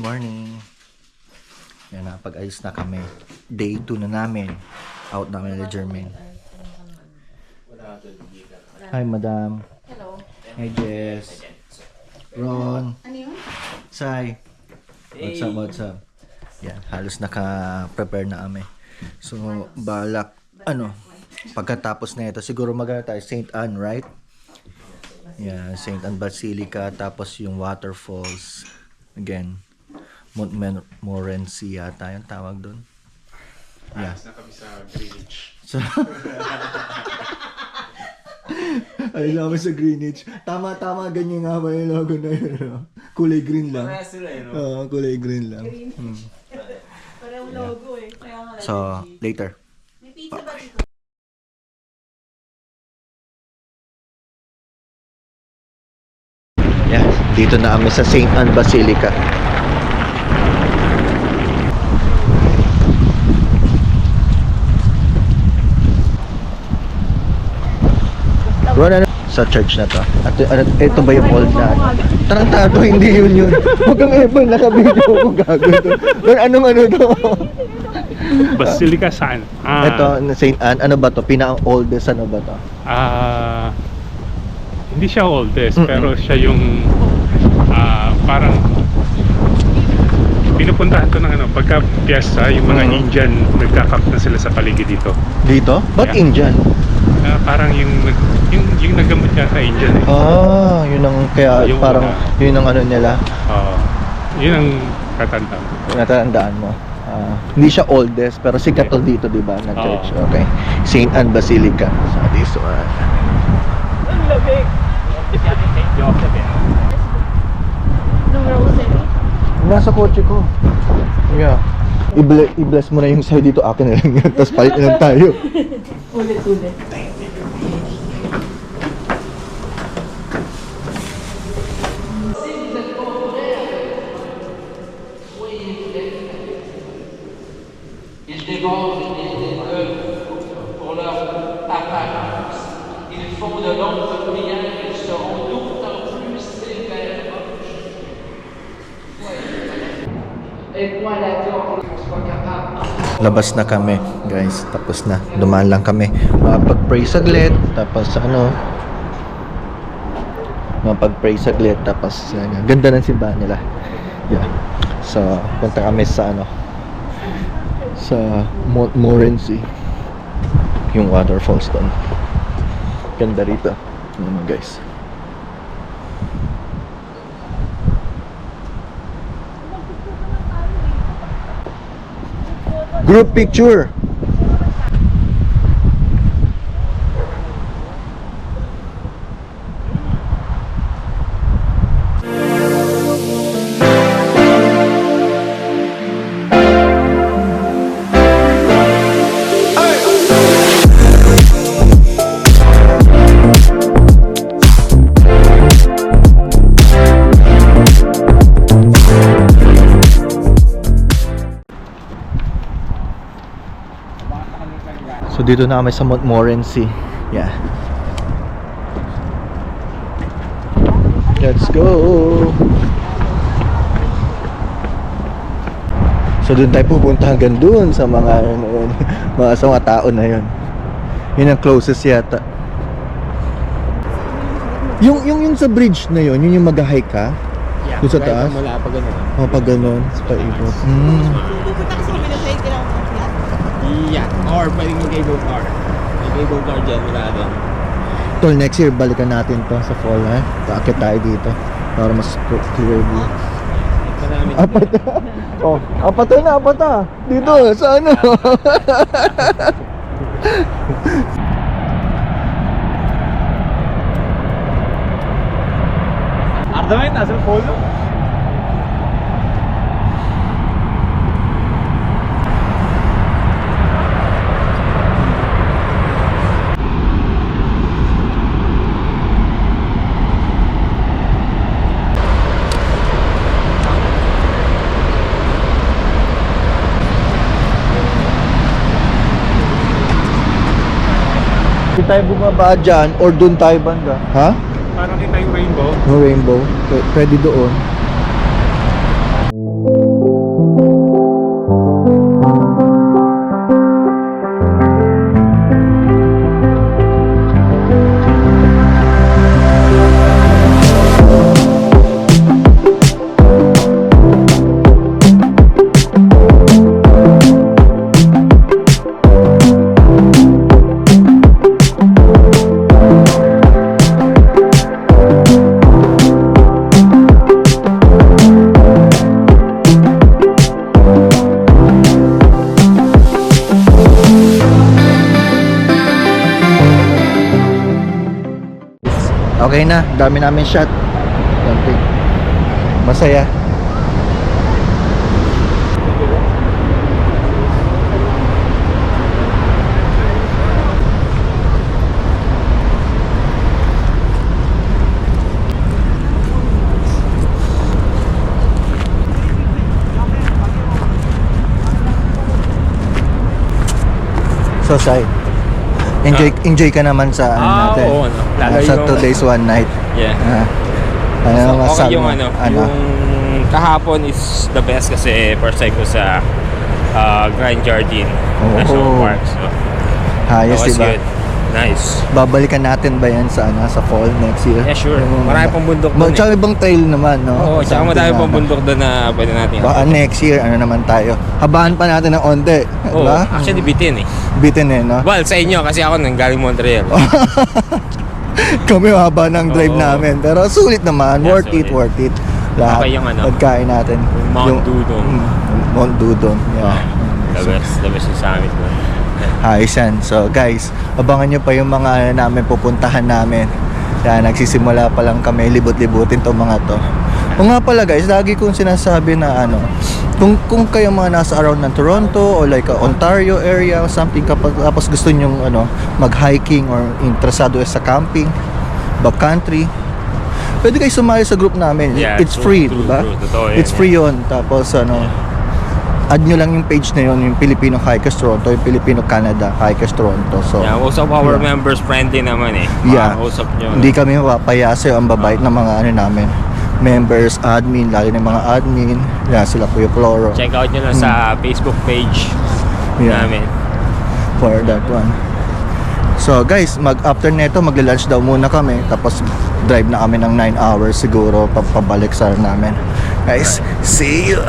Morning. Yan, nakapag-ayos na kami. Day 2 na namin. Out namin na Jermaine. Hi, madam. Hello. Hi, Jess. Ron. Ano yun? Sai. What's up? Yan, halos naka-prepare na kami. So, balak, pagkatapos na ito, siguro magana tayo St. Anne, right? Yeah, St. Anne Basilica, tapos yung waterfalls. Again, Montmorency yata yung tawag doon. Yeah. Na kami sa Greenwich. So, ay namin sa Greenwich. Tama, ganyan nga ba yung logo na yun. No? Kulay green lang. Oo, kulay green lang. Parang logo eh. Kaya nga So, later. may pizza ba dito? Yeah, dito na kami sa St. Anne Basilica. Ron, sa church na to. At ito ba yung old na? Tarantado, hindi yun. Huwag kang ebang naka-video ko gago to. Ron, anong to? Basilica saan? Ito, St. Anne, ano ba to? Pinaka-oldest ano ba to? Hindi siya oldest, pero siya yung parang pinupuntahan to ng pagka piyesta, yung mga Indian nagka-camp na sila sa paligid dito. Dito? Ba't Yeah. Indian? Parang yung naggamot yata Indian eh. Yun ang kaya Yung parang una. yun ang ano nila. Yun ang katandaan. Natandaan mo. Hindi siya oldest pero sikat to dito, di ba, na church. Oo. Okay. St. Anne Basilica. So this one. Nung rosary? Nasa kotse ko. Yeah. I-bless mo na yung side dito, akin na lang yan. Tapos palit na lang tayo. Ulit. Ils dévorent les peuples pour leur apparence. Ils font de longues prières, ils seront d'autant plus sévères. Aide-moi la gorge, qu'on soit capable. Labas na kami, guys. Tapos na. Dumaan lang kami. Makapag-pray saglit. Tapos makapag-pray saglit. Tapos ganda ng simbahan nila. Yeah. So, punta kami sa sa Montmorency. Yung waterfalls doon. Ganda rito. Ano guys. Group picture. So dito na kami sa Montmorency. Yeah. Let's go. So doon tayo pupunta hanggang doon sa mga sa mga tao na yun. Yun ang closest yata. Yung sa bridge na yun, yun yung mag-hike ka? Yeah, Doon sa taas? Mula pag ganun. Pag ganun, paikot. Pupunta kasi kami na side kailangan ko kaya. Yeah, or pwedeng mag-cable car. May cable car dyan, wala doon. Tol, next year balikan natin to sa fall, ha? Paakit tayo dito para mas clear view. Marami. Apat na. Apat na. Dito, sa ano? Arda में असल खोल लो. Hindi tayo bumaba dyan or doon tayo banda. Ha? Parang kita yung rainbow. No rainbow. Pwede doon. Okay na, dami namin shot. Masaya. So, Sai, enjoy ka naman sa ano natin. Oo, ano. Lalo Sa yung- 2 days, 1 night. Yeah. Ano So, masasabi okay yung mo? yung kahapon is the best kasi first time ko sa Grand Jardine National Park. So, Hayos, that was diba? good. Nice. Babalikan natin ba yan sa sa fall next year? Yeah, sure. Yung- Marami pang bundok doon Tsaka ibang trail naman, no? Oo, tsaka Something madami na- pang bundok doon na pwede natin. Baka next year, ano naman tayo? Habaan pa natin ng onte. Oo, Diba? actually bitin eh. Bitin eh, no? Well, sa inyo kasi ako nanggaling Montreal. Kami haba ng drive Oo. namin. Pero sulit naman. Yeah, Worth it, sulit. worth it. Lahat. Okay yung ano? Pagkain natin. Mount Dudong. Mount Dudong. Yeah. The best yung summit doon. Ayos yan. So guys, abangan nyo pa yung mga namin pupuntahan namin. Yan, nagsisimula pa lang kami libot-libutin tong mga to. O nga pala guys, lagi kong sinasabi na kung kayo mga nasa around ng Toronto o like Ontario area or something, tapos gusto nyo mag-hiking or interesado sa camping, backcountry, pwede kayo sumali sa group namin. Yeah, It's true, free, true, diba? true. Totoo yun, It's free yun. Tapos add nyo lang yung page na yun, yung Filipino Hikers Toronto, yung Filipino Canada Hikers Toronto. So, Yeah, most of our yeah. members friendly naman eh. Yeah. Usap nyo. Hindi kami mapapayasa ang babait ng mga namin. Members, admin, lalo ng mga admin. Yeah, sila Kuya Floro. Check out nyo lang sa Facebook page Yeah. namin. For that one. So guys, after neto magla-lunch daw muna kami. Tapos drive na kami ng 9 hours siguro pabalik sa namin. Guys, see you!